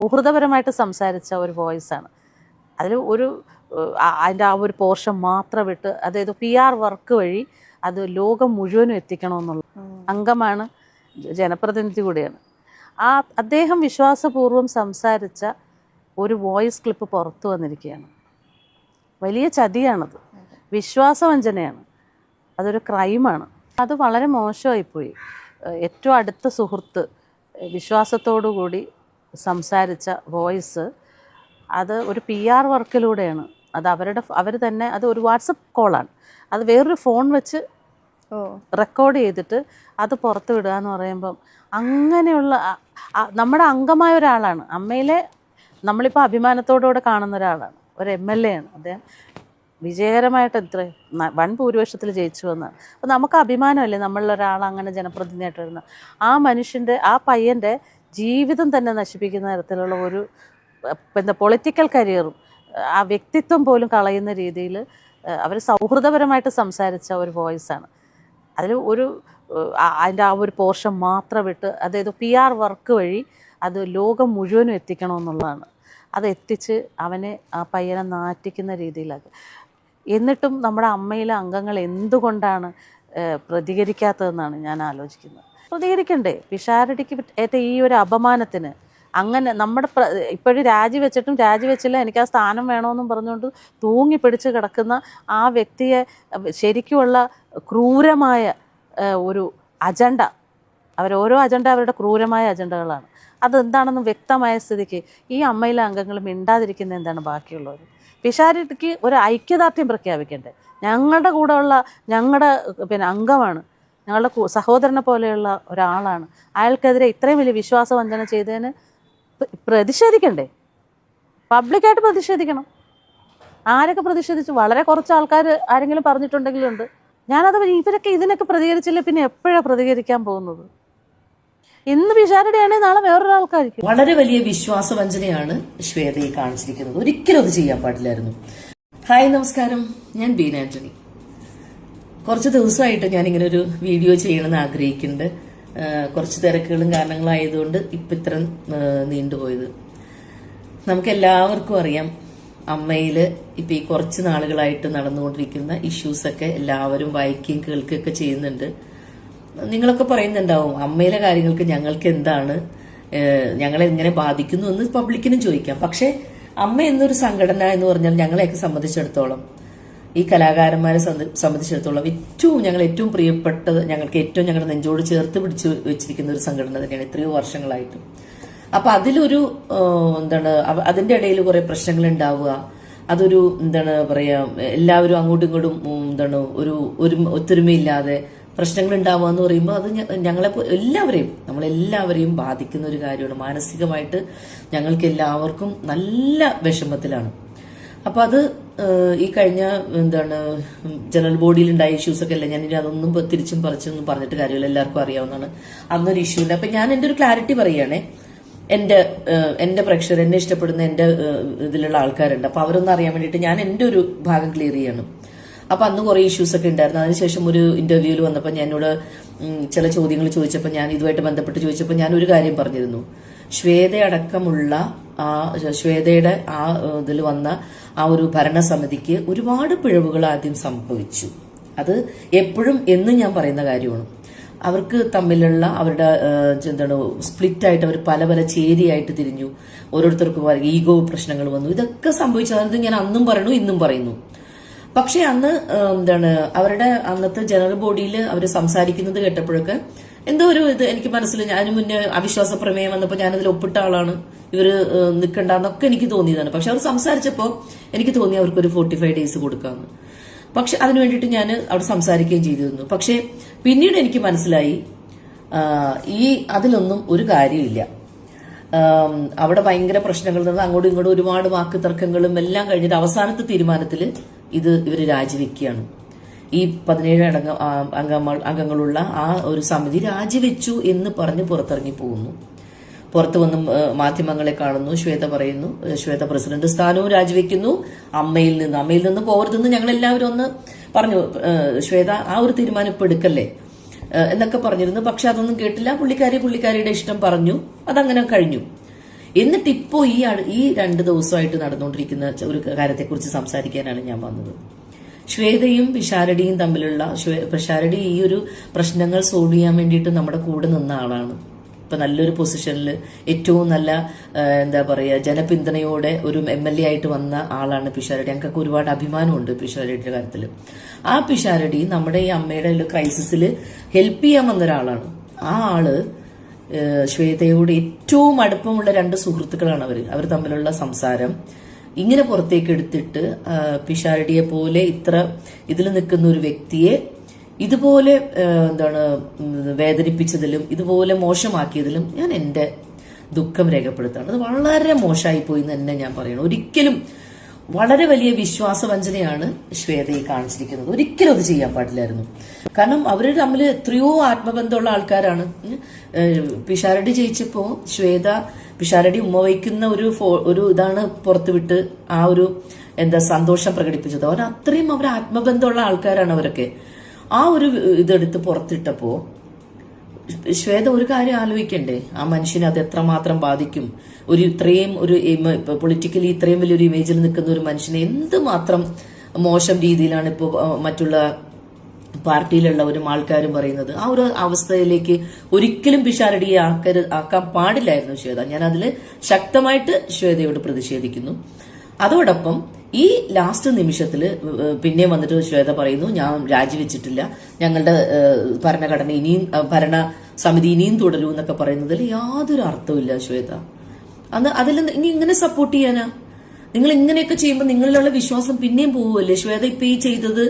സൗഹൃദപരമായിട്ട് സംസാരിച്ച ഒരു വോയിസാണ്. അതിൽ അതിൻ്റെ ആ ഒരു പോർഷൻ മാത്രം വിട്ട്, അതായത് PR വർക്ക് വഴി അത് ലോകം മുഴുവനും എത്തിക്കണമെന്നുള്ള അംഗമാണ്, ജനപ്രതിനിധി കൂടിയാണ്. അദ്ദേഹം വിശ്വാസപൂർവ്വം സംസാരിച്ച ഒരു വോയിസ് ക്ലിപ്പ് പുറത്തു വന്നിരിക്കുകയാണ്. വലിയ ചതിയാണത്, വിശ്വാസവഞ്ചനയാണ്, അതൊരു ക്രൈമാണ്. അത് വളരെ മോശമായിപ്പോയി. ഏറ്റവും അടുത്ത സുഹൃത്ത് വിശ്വാസത്തോടു കൂടി സംസാരിച്ച വോയിസ്, അത് ഒരു PR വർക്കിലൂടെയാണ്. അത് അവർ തന്നെ, അത് ഒരു വാട്സപ്പ് കോളാണ്, അത് വേറൊരു ഫോൺ വെച്ച് റെക്കോർഡ് ചെയ്തിട്ട് അത് പുറത്ത് വിടുക എന്ന് പറയുമ്പം, അങ്ങനെയുള്ള നമ്മുടെ അംഗമായ ഒരാളാണ്, അമ്മയിലെ നമ്മളിപ്പോൾ അഭിമാനത്തോടുകൂടെ കാണുന്ന ഒരാളാണ്, ഒരു MLA ആണ്. അദ്ദേഹം വിജയകരമായിട്ട് വൻ ഭൂരിപക്ഷത്തിൽ ജയിച്ചു വന്നതാണ്. അപ്പോൾ നമുക്ക് അഭിമാനമല്ലേ നമ്മളിലൊരാൾ അങ്ങനെ ജനപ്രതിനിധിയായിട്ട് വരുന്നത്. ആ മനുഷ്യൻ്റെ, ആ പയ്യൻ്റെ ജീവിതം തന്നെ നശിപ്പിക്കുന്ന തരത്തിലുള്ള ഒരു പൊളിറ്റിക്കൽ കരിയറും ആ വ്യക്തിത്വം പോലും കളയുന്ന രീതിയിൽ അവർ സൗഹൃദപരമായിട്ട് സംസാരിച്ച ഒരു വോയിസാണ്. അതിൽ അതിൻ്റെ ആ ഒരു പോർഷൻ മാത്രം വിട്ട്, അതായത് PR വർക്ക് വഴി അത് ലോകം മുഴുവനും എത്തിക്കണമെന്നുള്ളതാണ്. അത് എത്തിച്ച് ആ പയ്യനെ നാറ്റിക്കുന്ന രീതിയിലാക്കുക. എന്നിട്ടും നമ്മുടെ അമ്മയിലെ അംഗങ്ങൾ എന്തുകൊണ്ടാണ് പ്രതികരിക്കാത്തതെന്നാണ് ഞാൻ ആലോചിക്കുന്നത്. പ്രതികരിക്കണ്ടേ? പിഷാരടിക്ക് ഏറ്റ ഈ ഒരു അപമാനത്തിന് അങ്ങനെ നമ്മുടെ ഇപ്പോഴും രാജിവെച്ചില്ല, എനിക്ക് ആ സ്ഥാനം വേണമെന്നും പറഞ്ഞുകൊണ്ട് തൂങ്ങിപ്പിടിച്ച് കിടക്കുന്ന ആ വ്യക്തിയെ ശരിക്കുമുള്ള ക്രൂരമായ ഒരു അജണ്ട, ഓരോ അജണ്ട അവരുടെ ക്രൂരമായ അജണ്ടകളാണ്. അതെന്താണെന്ന് വ്യക്തമായ സ്ഥിതിക്ക് ഈ അമ്മയിലെ അംഗങ്ങൾ മിണ്ടാതിരിക്കുന്ന എന്താണ് ബാക്കിയുള്ളവർ? പിഷാരടിക്ക് ഒരു ഐക്യദാർഢ്യം പ്രഖ്യാപിക്കണ്ടേ? ഞങ്ങളുടെ കൂടെയുള്ള അംഗമാണ്, ഞങ്ങളുടെ സഹോദരനെ പോലെയുള്ള ഒരാളാണ്, അയാൾക്കെതിരെ ഇത്രയും വലിയ വിശ്വാസവഞ്ചന ചെയ്തതിന് പ്രതിഷേധിക്കണ്ടേ? പബ്ലിക്കായിട്ട് പ്രതിഷേധിക്കണം. ആരൊക്കെ പ്രതിഷേധിച്ചു? വളരെ കുറച്ച് ആൾക്കാർ ആരെങ്കിലും പറഞ്ഞിട്ടുണ്ടെങ്കിലുണ്ട്. ഇവരൊക്കെ ഇതിനൊക്കെ പ്രതികരിച്ചില്ല, പിന്നെ എപ്പോഴാണ് പ്രതികരിക്കാൻ പോകുന്നത്? ഇന്ന് പിഷാരടിയാണെങ്കിൽ നാളെ വേറൊരാൾക്കായിരിക്കും. വളരെ വലിയ വിശ്വാസവഞ്ചനയാണ് ശ്വേതയെ കാണിച്ചിരിക്കുന്നത്. ഒരിക്കലും അത് ചെയ്യാൻ പാടില്ലായിരുന്നു. ഹായ്, നമസ്കാരം. ഞാൻ ബീന ആന്റണി. കുറച്ച് ദിവസമായിട്ട് ഞാൻ ഇങ്ങനെ ഒരു വീഡിയോ ചെയ്യണമെന്ന് ആഗ്രഹിക്കുന്നുണ്ട്. കുറച്ച് തിരക്കുകളും കാരണങ്ങളായതുകൊണ്ട് ഇപ്പൊ ഇത്ര നീണ്ടുപോയത്. നമുക്ക് എല്ലാവർക്കും അറിയാം, അമ്മയില് ഇപ്പൊ ഈ കുറച്ച് നാളുകളായിട്ട് നടന്നുകൊണ്ടിരിക്കുന്ന ഇഷ്യൂസൊക്കെ എല്ലാവരും വായിക്കുകയും കേൾക്കുകയൊക്കെ ചെയ്യുന്നുണ്ട്. നിങ്ങളൊക്കെ പറയുന്നുണ്ടാവും, അമ്മയിലെ കാര്യങ്ങൾക്ക് ഞങ്ങൾക്ക് എന്താണ്, ഞങ്ങളെ എങ്ങനെ ബാധിക്കുന്നു എന്ന് പബ്ലിക്കിനും ചോദിക്കാം. പക്ഷെ അമ്മ എന്നൊരു സംഘടന എന്ന് പറഞ്ഞാൽ ഞങ്ങളെയൊക്കെ സംബന്ധിച്ചിടത്തോളം, ഈ കലാകാരന്മാരെ സംബന്ധിച്ചിടത്തോളം ഞങ്ങൾ ഏറ്റവും പ്രിയപ്പെട്ടത്, ഞങ്ങളുടെ നെഞ്ചോട് ചേർത്ത് പിടിച്ചു വെച്ചിരിക്കുന്ന ഒരു സംഘടന തന്നെയാണ് എത്രയോ വർഷങ്ങളായിട്ട്. അപ്പൊ അതിലൊരു അതിന്റെ ഇടയിൽ കുറെ പ്രശ്നങ്ങൾ ഉണ്ടാവുക, അതൊരു എല്ലാവരും അങ്ങോട്ടും ഇങ്ങോട്ടും ഒരു ഒത്തൊരുമയില്ലാതെ പ്രശ്നങ്ങൾ ഉണ്ടാവുക എന്ന് പറയുമ്പോൾ അത് നമ്മളെല്ലാവരെയും ബാധിക്കുന്ന ഒരു കാര്യമാണ്. മാനസികമായിട്ട് ഞങ്ങൾക്ക് എല്ലാവർക്കും നല്ല വിഷമത്തിലാണ്. അപ്പൊ അത് ഈ കഴിഞ്ഞ ജനറൽ ബോഡിയിൽ ഉണ്ടായ ഇഷ്യൂസ് ഒക്കെ അല്ല, ഞാൻ ഇനി അതൊന്നും തിരിച്ചും പറിച്ചൊന്നും പറഞ്ഞിട്ട് കാര്യമില്ല, എല്ലാവർക്കും അറിയാവുന്നതാണ്. അന്നൊരു ഇഷ്യൂ ഉണ്ട്. അപ്പൊ ഞാൻ എന്റെ ഒരു ക്ലാരിറ്റി പറയുകയാണേ, എന്റെ പ്രേക്ഷകർ, എന്നെ ഇഷ്ടപ്പെടുന്ന എന്റെ ഇതിലുള്ള ആൾക്കാരുണ്ട്. അപ്പൊ അവരൊന്നും അറിയാൻ വേണ്ടിയിട്ട് ഞാൻ എന്റെ ഒരു ഭാഗം ക്ലിയർ ചെയ്യണം. അപ്പൊ അന്ന് കുറെ ഇഷ്യൂസ് ഒക്കെ ഉണ്ടായിരുന്നു. അതിനുശേഷം ഒരു ഇന്റർവ്യൂവിൽ വന്നപ്പോൾ എന്നോട് ചില ചോദ്യങ്ങൾ ചോദിച്ചപ്പോൾ, ഞാൻ ഇതുമായിട്ട് ബന്ധപ്പെട്ട് ചോദിച്ചപ്പോൾ ഞാൻ ഒരു കാര്യം പറഞ്ഞിരുന്നു. ശ്വേതയുടെ ആ ഇതിൽ വന്ന ആ ഒരു ഭരണസമിതിക്ക് ഒരുപാട് പിഴവുകൾ ആദ്യം സംഭവിച്ചു. അത് എപ്പോഴും എന്നും ഞാൻ പറയുന്ന കാര്യമാണ്. അവർക്ക് തമ്മിലുള്ള അവരുടെ സ്പ്ലിറ്റ് ആയിട്ട് അവർ പല പല ചേരിയായിട്ട് തിരിഞ്ഞു. ഓരോരുത്തർക്കും ഈഗോ പ്രശ്നങ്ങൾ വന്നു. ഇതൊക്കെ സംഭവിച്ചത് ഞാൻ അന്നും പറയുന്നു, ഇന്നും പറയുന്നു. പക്ഷെ അന്ന് അവരുടെ അന്നത്തെ ജനറൽ ബോഡിയിൽ അവർ സംസാരിക്കുന്നത് കേട്ടപ്പോഴൊക്കെ എന്തോ ഒരു ഇത് എനിക്ക് മനസ്സിലായി. അതിന് മുന്നേ അവിശ്വാസ പ്രമേയം വന്നപ്പോൾ ഞാനതിൽ ഒപ്പിട്ട ആളാണ്, ഇവര് നിൽക്കണ്ടെന്നൊക്കെ എനിക്ക് തോന്നിയതാണ്. പക്ഷെ അവർ സംസാരിച്ചപ്പോൾ എനിക്ക് തോന്നി അവർക്കൊരു 45 days കൊടുക്കാമെന്ന്. പക്ഷെ അതിനു വേണ്ടിയിട്ട് ഞാൻ അവിടെ സംസാരിക്കുകയും ചെയ്തിരുന്നു. പക്ഷെ പിന്നീട് എനിക്ക് മനസ്സിലായി, അതിലൊന്നും ഒരു കാര്യമില്ല. അവിടെ ഭയങ്കര പ്രശ്നങ്ങൾ നടന്ന് അങ്ങോട്ടും ഇങ്ങോട്ടും ഒരുപാട് വാക്ക് തർക്കങ്ങളും എല്ലാം കഴിഞ്ഞിട്ട് അവസാനത്തെ തീരുമാനത്തിൽ ഇവര് രാജിവെക്കുകയാണ്. ഈ 17 അംഗങ്ങളുള്ള ആ ഒരു സമിതി രാജിവെച്ചു എന്ന് പറഞ്ഞ് പുറത്തിറങ്ങി പോകുന്നു. പുറത്തു വന്ന് മാധ്യമങ്ങളെ കാണുന്നു. ശ്വേത പറയുന്നു, ശ്വേത പ്രസിഡന്റ് സ്ഥാനവും രാജിവെക്കുന്നു. അമ്മയിൽ നിന്ന് പോകരുതെന്ന് ഞങ്ങൾ എല്ലാവരും ഒന്ന് പറഞ്ഞു. ശ്വേത ആ ഒരു തീരുമാനം ഇപ്പൊ എടുക്കല്ലേ എന്നൊക്കെ പറഞ്ഞിരുന്നു. പക്ഷെ അതൊന്നും കേട്ടില്ല. പുള്ളിക്കാരിയുടെ ഇഷ്ടം പറഞ്ഞു, അതങ്ങനെ കഴിഞ്ഞു. എന്നിട്ട് ഇപ്പോ ഈ 2 ദിവസമായിട്ട് നടന്നുകൊണ്ടിരിക്കുന്ന ഒരു കാര്യത്തെക്കുറിച്ച് സംസാരിക്കാനാണ് ഞാൻ വന്നത്. ശ്വേതയും പിഷാരടിയും തമ്മിലുള്ള, പിഷാരടി ഈ ഒരു പ്രശ്നങ്ങൾ സോൾവ് ചെയ്യാൻ വേണ്ടിയിട്ട് നമ്മുടെ കൂടെ നിന്ന ആളാണ്. ഇപ്പൊ നല്ലൊരു പൊസിഷനിൽ ഏറ്റവും നല്ല എന്താ പറയാ ജനപിന്തുണയോടെ ഒരു MLA ആയിട്ട് വന്ന ആളാണ് പിഷാരടി. ഞങ്ങൾക്ക് ഒരുപാട് അഭിമാനമുണ്ട് പിഷാരടിയുടെ കാര്യത്തിൽ. ആ പിഷാരടി നമ്മുടെ ഈ അമ്മയുടെ ഒരു ക്രൈസിസിൽ ഹെൽപ്പ് ചെയ്യാൻ വന്ന ഒരാളാണ്. ആ ആള് ശ്വേതയോട് ഏറ്റവും അടുപ്പമുള്ള 2 സുഹൃത്തുക്കളാണ് അവർ തമ്മിലുള്ള സംസാരം ഇങ്ങനെ പുറത്തേക്ക് എടുത്തിട്ട് പിഷാരടിയെ പോലെ ഇത്ര ഇതിൽ നിൽക്കുന്ന ഒരു വ്യക്തിയെ ഇതുപോലെ വേദനിപ്പിച്ചതിലും ഇതുപോലെ മോശമാക്കിയതിലും ഞാൻ എന്റെ ദുഃഖം രേഖപ്പെടുത്താണ്. അത് വളരെ മോശമായി പോയി എന്ന് തന്നെ ഞാൻ പറയണം. ഒരിക്കലും വളരെ വലിയ വിശ്വാസവഞ്ചനയാണ് ശ്വേതയെ കാണിച്ചിരിക്കുന്നത്. ഒരിക്കലും അത് ചെയ്യാൻ പാടില്ലായിരുന്നു. കാരണം അവര് തമ്മിൽ എത്രയോ ആത്മബന്ധമുള്ള ആൾക്കാരാണ്. പിഷാരടി ജയിച്ചപ്പോ ശ്വേത പിഷാരടി ഉമ്മ വയ്ക്കുന്ന ഒരു ഇതാണ് പുറത്തുവിട്ട് ആ ഒരു സന്തോഷം പ്രകടിപ്പിച്ചത്. അത്രയും അവർ ആത്മബന്ധമുള്ള ആൾക്കാരാണ് അവരൊക്കെ. ആ ഒരു ഇതെടുത്ത് പുറത്തിട്ടപ്പോ ശ്വേത ഒരു കാര്യം ആലോചിക്കണ്ടേ, ആ മനുഷ്യനെ അത് എത്രമാത്രം ബാധിക്കും. ഇത്രയും പൊളിറ്റിക്കലി ഇത്രയും വലിയൊരു ഇമേജിൽ നിൽക്കുന്ന ഒരു മനുഷ്യനെ എന്തുമാത്രം മോശം രീതിയിലാണ് ഇപ്പോൾ മറ്റുള്ള പാർട്ടിയിലുള്ളവരും ആൾക്കാരും പറയുന്നത്. ആ ഒരു അവസ്ഥയിലേക്ക് ഒരിക്കലും പിഷാരടിയെ ആക്കാൻ പാടില്ലായിരുന്നു ശ്വേത. ഞാൻ അതിൽ ശക്തമായിട്ട് ശ്വേതയോട് പ്രതിഷേധിക്കുന്നു. അതോടൊപ്പം ഈ ലാസ്റ്റ് നിമിഷത്തിൽ പിന്നെ വന്നിട്ട് ശ്വേത പറയുന്നു ഞാൻ രാജിവെച്ചിട്ടില്ല, ഞങ്ങളുടെ ഭരണഘടന ഇനിയും ഭരണസമിതി ഇനിയും തുടരൂ എന്നൊക്കെ പറയുന്നതിൽ യാതൊരു അർത്ഥമില്ല ശ്വേത. അതിൽ ഇനി ഇങ്ങനെ സപ്പോർട്ട് ചെയ്യാനാ? നിങ്ങൾ ഇങ്ങനെയൊക്കെ ചെയ്യുമ്പോൾ നിങ്ങളിലുള്ള വിശ്വാസം പിന്നെയും പോവുമല്ലേ? ശ്വേത ഇപ്പൊ ഈ ചെയ്തത്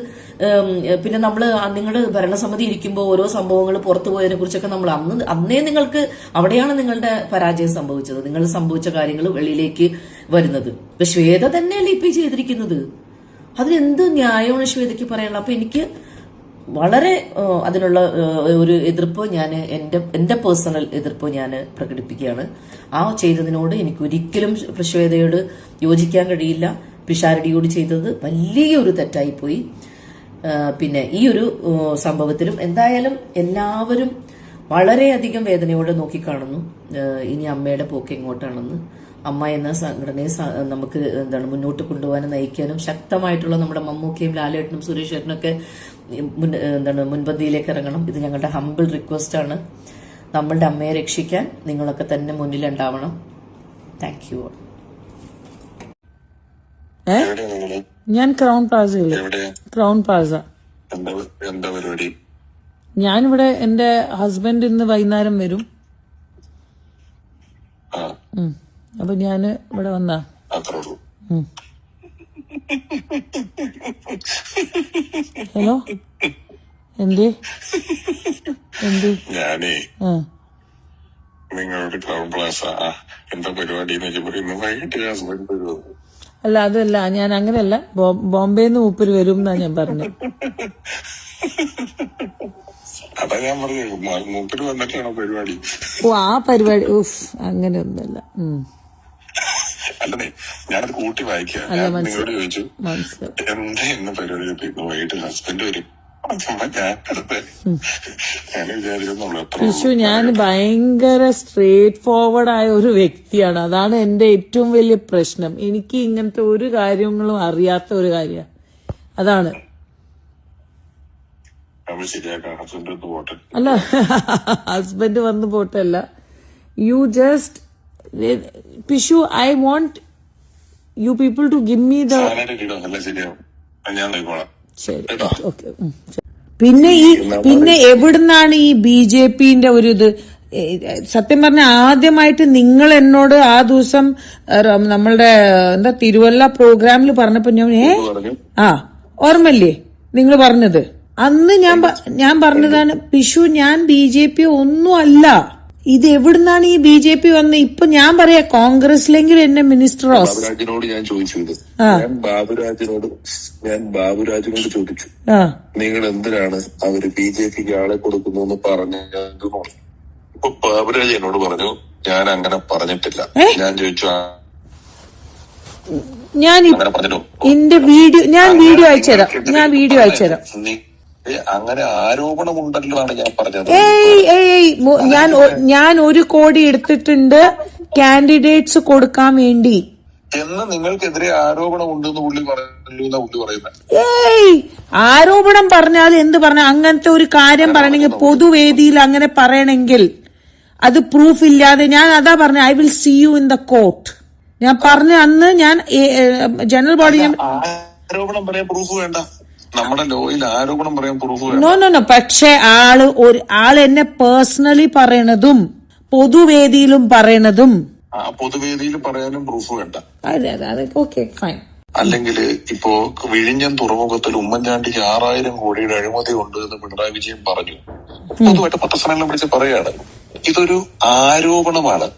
പിന്നെ നമ്മള് നിങ്ങളുടെ ഭരണസമിതി ഇരിക്കുമ്പോൾ ഓരോ സംഭവങ്ങൾ പുറത്തു പോയതിനെ കുറിച്ചൊക്കെ നമ്മൾ അന്നേ നിങ്ങൾക്ക് അവിടെയാണ് നിങ്ങളുടെ പരാജയം സംഭവിച്ചത്. നിങ്ങൾ സംഭവിച്ച കാര്യങ്ങൾ വെളിയിലേക്ക് വരുന്നത്. ഇപ്പൊ ശ്വേത തന്നെയല്ലേ ഇപ്പൊ ചെയ്തിരിക്കുന്നത്. അതിനെന്ത് ന്യായമാണ് ശ്വേതയ്ക്ക് പറയാനുള്ളത്? അപ്പൊ എനിക്ക് വളരെ അതിനുള്ള ഒരു എതിർപ്പ് ഞാൻ എന്റെ പേഴ്സണൽ എതിർപ്പ് ഞാൻ പ്രകടിപ്പിക്കുകയാണ്. ആ ചെയ്തതിനോട് എനിക്ക് ഒരിക്കലും ശ്വേതയോട് യോജിക്കാൻ കഴിയില്ല. പിഷാരടിയോട് ചെയ്തത് വലിയൊരു തെറ്റായിപ്പോയി. പിന്നെ ഈ ഒരു സംഭവത്തിലും എന്തായാലും എല്ലാവരും വളരെയധികം വേദനയോടെ നോക്കിക്കാണുന്നു ഇനി അമ്മയുടെ പോക്ക് എങ്ങോട്ടാണെന്ന്. അമ്മ എന്ന സംഘടനയെ നമുക്ക് മുന്നോട്ട് കൊണ്ടുപോകാനും നയിക്കാനും ശക്തമായിട്ടുള്ള നമ്മുടെ മമ്മൂക്കയും ലാലേട്ടനും സുരേഷ് ഏട്ടനും ഒക്കെ മുൻപന്തിയിലേക്ക് ഇറങ്ങണം. ഇത് ഞങ്ങളുടെ ഹംബിൾ റിക്വസ്റ്റ് ആണ്. നമ്മളുടെ അമ്മയെ രക്ഷിക്കാൻ നിങ്ങളൊക്കെ തന്നെ മുന്നിലുണ്ടാവണം. Thank you. ഞാൻ ക്രൗൺ പ്ലാസയില്. Crowne Plaza. എന്താ പരിപാടി? ഞാനിവിടെ എന്റെ ഹസ്ബൻഡ് ഇന്ന് വൈകുന്നേരം വരും. അപ്പൊ ഞാന് ഇവിടെ വന്നാ. ഹലോ, എന്തേ ഞാനേ നിങ്ങളോട് ക്രൗൺ പ്ലാസ എന്താ പരിപാടി ഇന്ന് വൈകിട്ട് ഹസ്ബൻഡ് വരുമോ? അല്ല, അതല്ല, ഞാൻ അങ്ങനെയല്ല, ബോംബെന്ന് മൂപ്പര് വരും എന്നാ ഞാൻ പറഞ്ഞത്. അതാ ഞാൻ പറഞ്ഞു, മൂപ്പര് വന്നിട്ടാണോ പരിപാടി? ഓ, ആ പരിപാടി അങ്ങനെയൊന്നുമല്ല. അല്ലേ, ഞാനത് കൂട്ടി വായിക്കാം. നിങ്ങളോട് ചോദിച്ചു എന്താ ഇന്ന് പരിപാടി? ഇന്ന് വൈകിട്ട് ഹസ്ബൻഡ് വരും. ഞാൻ ഭയങ്കര സ്ട്രേറ്റ് ഫോർവേഡ് ആയ ഒരു വ്യക്തിയാണ്. അതാണ് എന്റെ ഏറ്റവും വലിയ പ്രശ്നം. എനിക്ക് ഇങ്ങനത്തെ ഒരു കാര്യങ്ങളും അറിയാത്ത ഒരു കാര്യ. അതാണ്. അല്ല, ഹസ്ബൻഡ് വന്നു പോട്ടല്ല. You just push, I want you people to give me the. ശരി, ഓക്കെ. പിന്നെ എവിടുന്നാണ് ഈ BJPന്റെ ഒരു ഇത്? സത്യം പറഞ്ഞ ആദ്യമായിട്ട് നിങ്ങൾ എന്നോട് ആ ദിവസം നമ്മളുടെ തിരുവല്ല പ്രോഗ്രാമിൽ പറഞ്ഞപ്പോ ഞാൻ ഓർമ്മല്ലേ നിങ്ങൾ പറഞ്ഞത്? അന്ന് ഞാൻ പറഞ്ഞതാണ്, പിഷു ഞാൻ BJP ഒന്നും അല്ല. ഇത് എവിടുന്നാണ് ഈ BJP വന്ന്? ഇപ്പൊ ഞാൻ പറയാ കോൺഗ്രസിലെങ്കിലും എന്നെ മിനിസ്റ്റർ ബാബുരാജിനോട് ഞാൻ ചോദിച്ചത്, ഞാൻ ബാബുരാജിനോട് ചോദിച്ചു, നിങ്ങൾ എന്തിനാണ് അവര് BJPക്ക് ആളെ കൊടുക്കുന്നു എന്ന് പറഞ്ഞത്? ഇപ്പൊ ബാബുരാജ് എന്നോട് പറഞ്ഞു ഞാൻ അങ്ങനെ പറഞ്ഞിട്ടില്ല. ഞാൻ ചോദിച്ചു എന്റെ വീഡിയോ അയച്ചുതരാം. അങ്ങനെ ആരോപണമുണ്ടല്ലോ ആണ് ഞാൻ പറഞ്ഞത്. ഞാൻ 1 കോടി എടുത്തിട്ടുണ്ട്, കാൻഡിഡേറ്റ്സ് കൊടുക്കാൻ വേണ്ടി എന്ന് നിങ്ങൾക്കെതിരെ ആരോപണം ഉണ്ടെന്ന് പുള്ളി പറഞ്ഞു എന്നാ പുള്ളി പറയുന്നത്. ഏയ് ആരോപണം പറഞ്ഞാൽ എന്ത് പറഞ്ഞ അങ്ങനത്തെ ഒരു കാര്യം പറയണെങ്കിൽ പൊതുവേദിയിൽ അങ്ങനെ പറയണമെങ്കിൽ അത് പ്രൂഫ് ഇല്ലാതെ ഞാൻ അതാ പറഞ്ഞ I will see you in the court. ഞാൻ പറഞ്ഞ അന്ന് ഞാൻ ജനറൽ ബോഡി ആരോപണം പറയാൻ പ്രൂഫ് വേണ്ട. നമ്മുടെ ലോയിൽ ആരോപണം പറയാൻ പ്രൂഫ് വേണ്ട. നോ പക്ഷെ ആള് എന്നെ പേഴ്സണലി പറയണതും പൊതുവേദിയിലും പറയണതും പൊതുവേദിയിൽ പറയാനും പ്രൂഫ് വേണ്ട. അതെ ഓക്കെ ഫൈൻ. അല്ലെങ്കിൽ ഇപ്പോ വിഴിഞ്ഞം തുറമുഖത്തിൽ ഉമ്മൻചാണ്ടിക്ക് 6000 കോടിയുടെ അഴിമതി ഉണ്ട് എന്ന് പിണറായി വിജയൻ പറഞ്ഞു. പൊതുവായിട്ട് പത്രസമ്മേളനം വിളിച്ച് പറയാണ് ഇതൊരു ആരോപണമാണ്.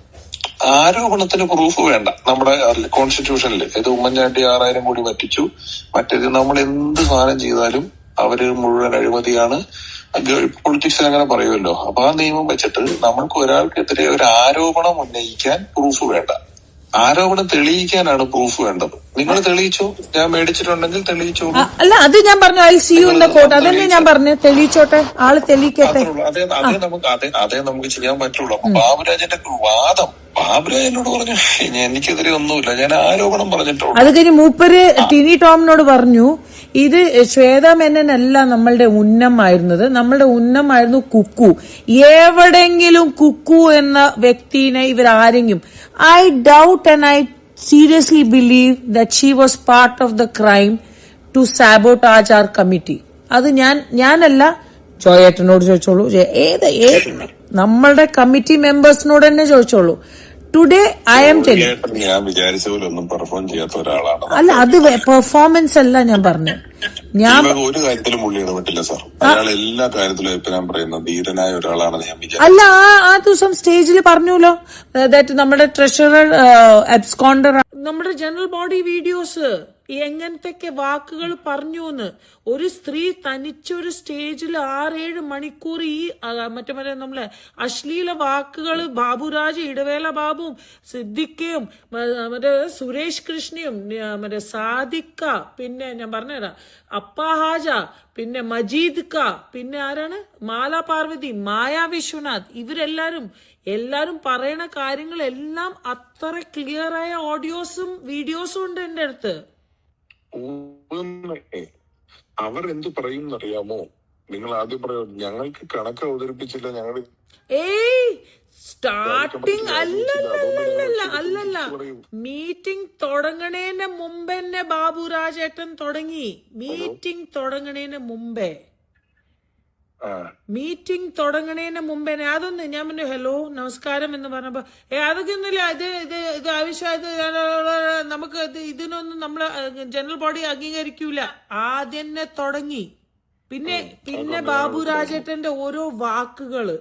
ആരോപണത്തിന് പ്രൂഫ് വേണ്ട. നമ്മുടെ കോൺസ്റ്റിറ്റ്യൂഷനിൽ ഇത് ഉമ്മൻചാണ്ടി 6000 കോടി പറ്റിച്ചു, മറ്റേത് നമ്മൾ എന്ത് സാധനം ചെയ്താലും അവര് മുഴുവൻ അഴിമതിയാണ്, പൊളിറ്റിക്സിൽ അങ്ങനെ പറയുമല്ലോ. അപ്പൊ ആ നിയമം വെച്ചിട്ട് നമ്മൾക്ക് ഒരാൾക്കെതിരെ ഒരു ആരോപണം ഉന്നയിക്കാൻ പ്രൂഫ് വേണ്ട. ആരോപണം തെളിയിക്കാനാണ് പ്രൂഫ് വേണ്ടത്. നിങ്ങൾ തെളിയിച്ചോ, ഞാൻ മേടിച്ചിട്ടുണ്ടെങ്കിൽ തെളിയിച്ചോളൂ. അല്ല അത് ഞാൻ പറഞ്ഞു I C U in the court. അതന്നെ ഞാൻ പറഞ്ഞു തെളിയിച്ചോട്ടെ, ആള് തെളിയിക്കട്ടെ. അതേ നമുക്ക് ചെയ്യാൻ പറ്റുള്ളൂ. അപ്പൊ ബാബുരാജന്റെ വാദം, ബാബുരാജനോട് പറഞ്ഞു എനിക്കെതിരെ ഒന്നുമില്ല, ഞാൻ ആരോപണം പറഞ്ഞിട്ടുള്ളൂ. അത് കഴിഞ്ഞ് മൂപ്പര് ടിനി ടോമിനോട് പറഞ്ഞു ഇത് ശ്വേത മേനനല്ല നമ്മളുടെ ഉന്നമായിരുന്നത്, നമ്മളുടെ ഉന്നമായിരുന്നു കുക്കു. എവിടെങ്കിലും കുക്കു എന്ന വ്യക്തിനെ ഇവരാരെങ്കിലും I doubt and I seriously believe that she was part of the crime to sabotage our committee. അത് ഞാനല്ല, ജോയേട്ടനോട് ചോദിച്ചോളൂ, ഏത് നമ്മളുടെ കമ്മിറ്റി മെമ്പേഴ്സിനോട് തന്നെ ചോദിച്ചോളൂ. ടുഡേ ഐ ആം ടെലിംഗ്, ഞാൻ വിചാരിച്ച പോലെ ഒന്നും പെർഫോം ചെയ്യാത്ത ഒരാളാണ്. അല്ല അത് പെർഫോമൻസ് അല്ല ഞാൻ പറഞ്ഞു. ഞാൻ ഒരു കാര്യത്തിലും പുള്ളി ഇടപെട്ടില്ല സാർ. അയാൾ എല്ലാ കാര്യത്തിലും ഇപ്പൊ ഞാൻ പറയുന്നത് ധീരനായ ഒരാളാണെന്ന് ഞാൻ വിചാരിച്ചു. അല്ല ആ ദിവസം സ്റ്റേജിൽ പറഞ്ഞല്ലോ ദാറ്റ് നമ്മുടെ ട്രഷറർ അബ്സ്കോണ്ടർ, നമ്മുടെ ജനറൽ ബോഡി വീഡിയോസ് എങ്ങനത്തെ വാക്കുകൾ പറഞ്ഞു എന്ന്. ഒരു സ്ത്രീ തനിച്ചൊരു സ്റ്റേജിൽ 6-7 മണിക്കൂർ ഈ മറ്റേ നമ്മളെ അശ്ലീല വാക്കുകൾ ബാബുരാജ്, ഇടവേള ബാബുവും സിദ്ദിഖയും മറ്റേ സുരേഷ് കൃഷ്ണയും മറ്റേ സാദിക്ക, പിന്നെ ഞാൻ പറഞ്ഞുതരാം അപ്പ ഹാജ, പിന്നെ മജീദ് ക, പിന്നെ ആരാണ് മാല പാർവതി, മായ വിശ്വനാഥ്, എല്ലാരും പറയണ കാര്യങ്ങളെല്ലാം അത്ര ക്ലിയർ ആയ ഓഡിയോസും വീഡിയോസും ഉണ്ട് എന്റെ അടുത്ത്. അവർ എന്ത് പറയും എന്നറിയാമോ? നിങ്ങൾ ആദ്യം പറയും ഞങ്ങൾക്ക് കണക്ക് അവതരിപ്പിച്ചില്ല, ഞങ്ങൾ സ്റ്റാർട്ടിങ് അല്ലല്ല മീറ്റിംഗ് തുടങ്ങണേന് മുമ്പ് തന്നെ ബാബുരാജേട്ടൻ തുടങ്ങി. മീറ്റിംഗ് തുടങ്ങണേന് മുമ്പേ അതൊന്ന് ഞാൻ പറഞ്ഞു ഹലോ നമസ്കാരം എന്ന് പറഞ്ഞപ്പോ അതൊക്കെ ഒന്നുമില്ല, ഇത് ആവശ്യമായത് നമുക്ക് ഇതിനൊന്നും നമ്മള് ജനറൽ ബോഡി അംഗീകരിക്കൂല. ആദ്യം തന്നെ തുടങ്ങി. പിന്നെ ബാബുരാജേട്ടന്റെ ഓരോ വാക്കുകള്,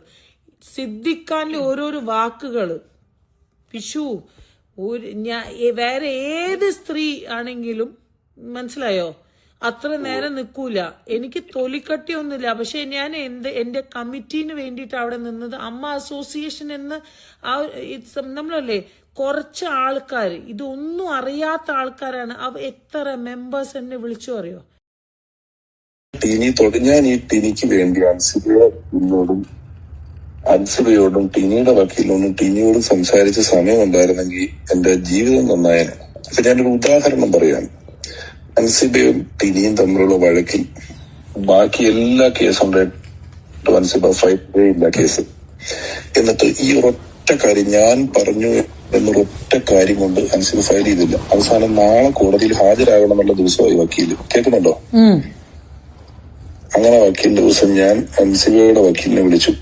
സിദ്ദിഖാന്റെ ഓരോരോ വാക്കുകള്, വിഷു വേറെ ഏത് സ്ത്രീ ആണെങ്കിലും മനസ്സിലായോ അത്ര നേരം നിൽക്കൂല. എനിക്ക് തൊലിക്കട്ടിയൊന്നുമില്ല, പക്ഷെ ഞാൻ എന്റെ കമ്മിറ്റീന് വേണ്ടിയിട്ട് അവിടെ നിന്നത്. അമ്മ അസോസിയേഷൻ എന്ന് നമ്മളല്ലേ കുറച്ച് ആൾക്കാർ, ഇതൊന്നും അറിയാത്ത ആൾക്കാരാണ്. എത്ര മെമ്പേഴ്സ് എന്നെ വിളിച്ചു അറിയോ? ഞാൻ ഈ ടിനിക്ക് വേണ്ടി അൻസിബയോടും ടിനിയുടെ വക്കീലിനോടും ടിനിയോടും സംസാരിച്ച സമയം ഉണ്ടായിരുന്നെങ്കിൽ എന്റെ ജീവിതം നന്നായേനെ. അപ്പൊ ഞാനൊരു ഉദാഹരണം പറയാണ്. അൻസിബയും ടിനിയും തമ്മിലുള്ള വഴക്കിൽ ബാക്കി എല്ലാ കേസും അൻസിബ ഫൈറ്റ് ഇല്ല കേസ്. എന്നിട്ട് ഈ ഒരൊറ്റ കാര്യം ഞാൻ പറഞ്ഞു എന്നൊരൊറ്റ കാര്യം കൊണ്ട് അൻസിബ ഫയൽ ചെയ്തില്ല. അവസാനം നാളെ കോടതിയിൽ ഹാജരാകണം എന്നുള്ള ദിവസമായി വക്കീല്. കേൾക്കുന്നുണ്ടോ? അങ്ങനെ വക്കീലിന്റെ ദിവസം ഞാൻ അൻസിബയുടെ വക്കീലിനെ വിളിച്ചു.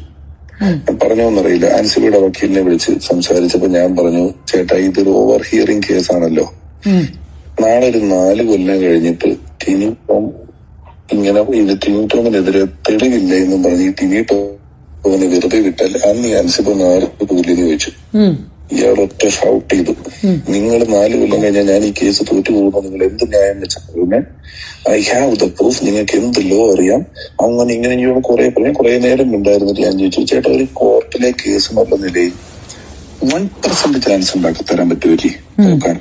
പറഞ്ഞോന്നറിയില്ല. അൻസിബയുടെ വക്കീലിനെ വിളിച്ച് സംസാരിച്ചപ്പോ ഞാൻ പറഞ്ഞു, ചേട്ടാ ഇതൊരു ഓവർ ഹിയറിംഗ് കേസാണല്ലോ, നാളെ ഒരു 4 കൊല്ലം കഴിഞ്ഞിട്ട് ടിനി ടോം ഇങ്ങനെ ടിനി ടോമിനെതിരെ തെളിവില്ല എന്നും പറഞ്ഞ് ഈ ടിനി ടോമിനെ വെറുതെ വിട്ടാൽ അന്ന് ഈ അൻസിബ 4 കൂലിന്ന് ചോദിച്ചു. ഇയാളൊറ്റ ഷൗട്ട് ചെയ്തു, നിങ്ങൾ 4 കൊല്ലം കഴിഞ്ഞാൽ ഞാൻ ഈ കേസ് തോറ്റു പോകുമ്പോൾ നിങ്ങൾ എന്ത് ന്യായം വെച്ചാൽ ഐ ഹാവ് ദ പ്രൂഫ്, നിങ്ങൾക്ക് എന്ത് ലോ അറിയാം, അങ്ങനെ ഇങ്ങനെ ഞാൻ കുറെ നേരം ഉണ്ടായിരുന്നിട്ട് ഞാൻ ചോദിച്ചു, ചേട്ടാ ഒരു കോർട്ടിലെ കേസ് എന്നുള്ള നിലയിൽ 1% ചാൻസ് ഉണ്ടാക്കി തരാൻ പറ്റുമല്ലേ നോക്കാൻ?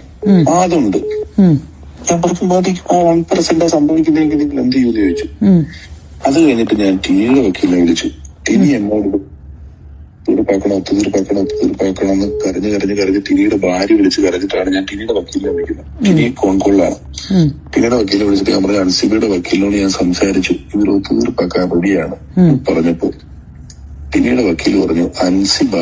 അതുണ്ട്. ഞാൻ പറഞ്ഞു മതി, ആ 1% സംഭവിക്കുന്നെങ്കിൽ നിങ്ങൾ എന്ത് ചെയ്യുമെന്ന് ചോദിച്ചു. അത് കഴിഞ്ഞിട്ട് ഞാൻ ടിനിയുടെ വക്കീലിനെ വിളിച്ചു. ടിനി എന്നോട് ഒത്തുതീർപ്പാക്കണം എന്ന് കരഞ്ഞ് ടിനിയുടെ ഭാര്യ വിളിച്ച് കരഞ്ഞിട്ടാണ് ഞാൻ ടിനിയുടെ വക്കീലിനെ വിളിക്കുന്നത്. ടിനി ഫോൺ കോളിലാണ്. ടിനിയുടെ വക്കീലിനെ വിളിച്ചിട്ട് ഞാൻ പറഞ്ഞു, അൻസിബയുടെ വക്കീലിനോട് ഞാൻ സംസാരിച്ചു, ഇവർ ഒത്തുതീർപ്പാക്കാൻ റെഡിയാണ് പറഞ്ഞപ്പോ ടിനിയുടെ വക്കീൽ പറഞ്ഞു, അൻസിബ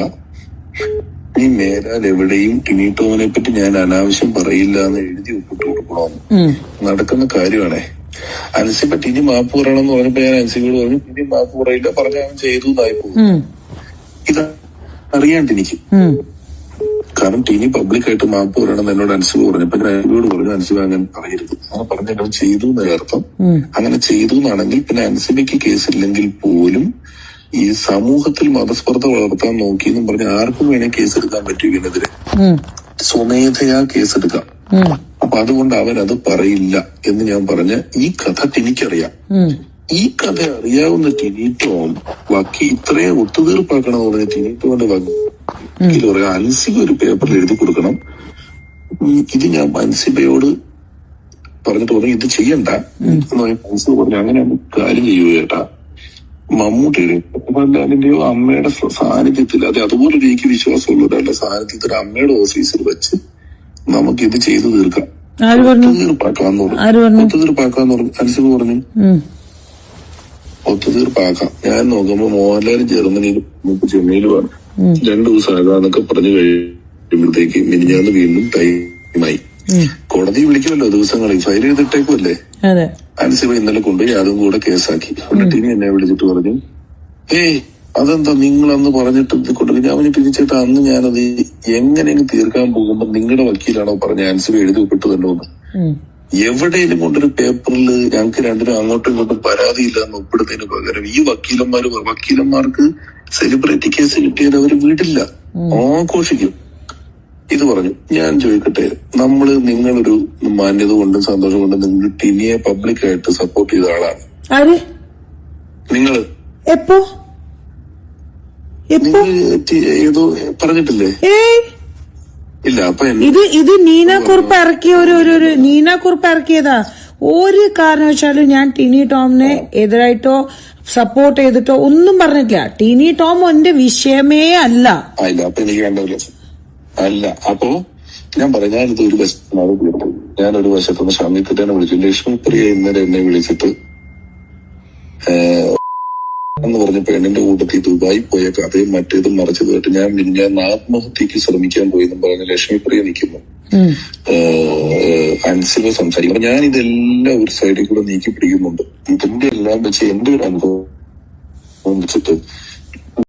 നീ മേലാൽ എവിടെയും ടിനി ടോമിനെ പറ്റി ഞാൻ അനാവശ്യം പറയില്ല എന്ന് എഴുതി ഒപ്പിട്ട് കൊടുക്കണമെന്ന്. നടക്കുന്ന കാര്യമാണേ. അൻസിബ ടിനി മാപ്പ് പറയണമെന്ന് പറഞ്ഞപ്പോ ഞാൻ അൻസിബയോട് പറഞ്ഞു, ടിനി മാപ്പ് പറയില്ല, പറഞ്ഞ അവൻ ചെയ്തു എന്നായി പോകും. ഇത് അറിയാണ്ട് എനിക്ക്, കാരണം ടിനി പബ്ലിക്കായിട്ട് മാപ്പ് പറയണമെന്ന് എന്നോട് അൻസിബ പറഞ്ഞപ്പോ ഞാൻ അൻസിബയോട് പറഞ്ഞു, അൻസിബ അങ്ങനെ പറയരുത്, അങ്ങനെ പറഞ്ഞാൽ അവൻ ചെയ്തു എന്ന അർത്ഥം. അങ്ങനെ ചെയ്തു എന്നാണെങ്കിൽ പിന്നെ അൻസിബയ്ക്ക് കേസില്ലെങ്കിൽ പോലും ഈ സമൂഹത്തിൽ മതസ്പർദ്ധ വളർത്താൻ നോക്കിയെന്നും പറഞ്ഞ് ആർക്കും വേണേ കേസെടുക്കാൻ പറ്റും ഇതിനെതിരെ, സ്വമേധയാ കേസെടുക്കാം. അപ്പൊ അതുകൊണ്ട് അവൻ അത് പറയില്ല എന്ന് ഞാൻ പറഞ്ഞ ഈ കഥ ടിനിക്കറിയാം. ഈ കഥ അറിയാവുന്ന ടിനി ടോം ഇത്രയും ഒത്തുതീർപ്പാക്കണം എന്ന് പറഞ്ഞ ടിനി ടോമിന്റെ വക്കീൽ പറയാം, അൻസിബ ഒരു പേപ്പറിൽ എഴുതി കൊടുക്കണം, ഇത് ഞാൻ അൻസിബയോട് പറഞ്ഞിട്ട് പറഞ്ഞു ഇത് ചെയ്യണ്ട എന്ന് പറഞ്ഞ അൻസിബ പറഞ്ഞു, അങ്ങനെ കാര്യം ചെയ്യൂ ചേട്ടാ, മമ്മൂട്ടിയുടെയോ മോഹൻലാലിന്റെയോ അമ്മയുടെ സാന്നിധ്യത്തിൽ, അതുപോലെ എനിക്ക് വിശ്വാസമുള്ള ഒരാളുടെ സാന്നിധ്യത്തിൽ അമ്മയുടെ ഓഫീസിൽ വെച്ച് നമുക്കിത് ചെയ്തു തീർക്കാം, ഒത്തുതീർപ്പാക്കാന്ന് പറഞ്ഞു. അൻസിബ പറഞ്ഞു ഒത്തുതീർപ്പാക്കാം. ഞാൻ നോക്കുമ്പോ മോഹൻലാൽ ജർമ്മനിയിൽ ചെന്നൈയിലുമാണ്, 2 ദിവസം ആകാന്നൊക്കെ പറഞ്ഞു കഴിയുമ്പോഴത്തേക്ക് മിനിഞ്ഞാന്ന് വീണ്ടും ടൈമായി. കോടതി വിളിക്കുമല്ലോ ദിവസങ്ങളിൽ, ഫയൽ ചെയ്തിട്ടേക്കുമല്ലേ. അൻസിബ ഇന്നലെ കൊണ്ടുപോയി അതും കൂടെ കേസാക്കി. ടിനി എന്നെ വിളിച്ചിട്ട് പറഞ്ഞു, അതെന്താ നിങ്ങൾ അന്ന് പറഞ്ഞിട്ട് കൊണ്ടുപോയി. ഞാൻ പറഞ്ഞു, ടിനിച്ചേട്ടാ അന്ന് ഞാനത് എങ്ങനെയെങ്കിലും തീർക്കാൻ പോകുമ്പോ നിങ്ങളുടെ വക്കീലാണോ പറഞ്ഞ അൻസിബ എഴുതി ഒപ്പിട്ട് തന്നോന്ന്. എവിടെയെങ്കിലും കൊണ്ടൊരു പേപ്പറിൽ ഞങ്ങൾക്ക് രണ്ടിനും അങ്ങോട്ടും ഇങ്ങോട്ടും പരാതിയില്ല എന്ന് ഒപ്പിടുന്നതിന് പകരം ഈ വക്കീലന്മാർക്ക് സെലിബ്രിറ്റി കേസ് കിട്ടിയത് അവര് വിടില്ല, ആഘോഷിക്കും. ഇത് പറഞ്ഞു. ഞാൻ ചോദിക്കട്ടെ, നിങ്ങളൊരു മാന്യത കൊണ്ടും സന്തോഷം കൊണ്ടും നിങ്ങൾ ടിനിയെ പബ്ലിക്കായിട്ട് സപ്പോർട്ട് ചെയ്ത ആളാണ്. നിങ്ങള് ഏതോ പറഞ്ഞിട്ടില്ലേ? ഇല്ല. അപ്പൊ ഇത് നീന കുറുപ്പ് ഇറക്കിയ ഒരു നീന കുറുപ്പ് ഇറക്കിയതാ. ഒരു കാരണവശാലും ഞാൻ ടിനി ടോമിനെ എതിരായിട്ടോ സപ്പോർട്ട് ചെയ്തിട്ടോ ഒന്നും പറഞ്ഞിട്ടില്ല. ടിനി ടോം എന്റെ വിഷയമേ അല്ല. അപ്പൊ എനിക്ക് കണ്ടല്ലോ അല്ല. അപ്പോ ഞാൻ പറയാം, ഞാനിത് ഒരു വശത്താണ് തീർത്തത്. ഞാനൊരു വശത്തുനിന്ന് ഷമീത്തിനെ വിളിച്ചു. ലക്ഷ്മി പ്രിയ ഇന്നലെ എന്നെ വിളിച്ചിട്ട് എന്ന് പറഞ്ഞ പെണ്ണിന്റെ കൂട്ടത്തിൽ ദുബായി പോയ കഥയും മറ്റേതും മറിച്ചതായിട്ട് ഞാൻ ആത്മഹത്യക്ക് ശ്രമിക്കാൻ പോയെന്നും പറഞ്ഞ് ലക്ഷ്മി പ്രിയ നിൽക്കുന്നു. അൻസിബ സംസാരിക്കും. ഞാൻ ഇതെല്ലാം ഒരു സൈഡിൽ കൂടെ നീക്കി പിടിക്കുന്നുണ്ട്. ഇതിന്റെ എല്ലാം വെച്ച് എന്റെ ഒരു അനുഭവം വെച്ചിട്ട്